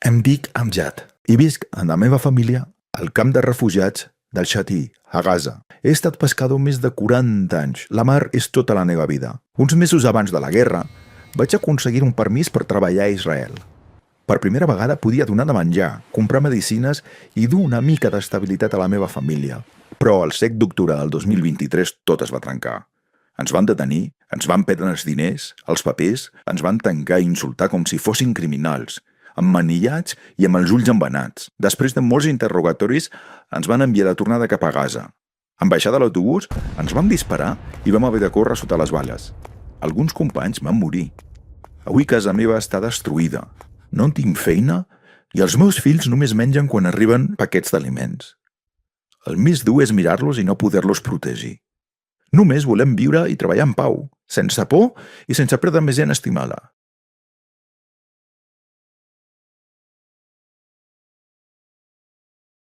Em dic Amjad i visc amb la meva família al camp de refugiats del Shati, a Gaza. He estat pescador més de 40 anys. La mar és tota la meva vida. Uns mesos abans de la guerra, vaig aconseguir un permís per treballar a Israel. Per primera vegada podia donar de menjar, comprar medicines i dur una mica d'estabilitat a la meva família. Però el 7 d'octubre del 2023 tot es va trencar. Ens van detenir, ens van prendre els diners, els papers, ens van tancar i insultar com si fossin criminals, emmanillats i amb els ulls embenats. Després de molts interrogatoris, ens van enviar de tornada cap a Gaza. En baixar de l'autobús, ens van disparar i vam haver de córrer sota les bales. Alguns companys van morir. Avui casa meva està destruïda. No en tinc feina i els meus fills només mengen quan arriben paquets d'aliments. El més dur és mirar-los i no poder-los protegir. Només volem viure i treballar en pau, sense por i sense perdre més gent estimada.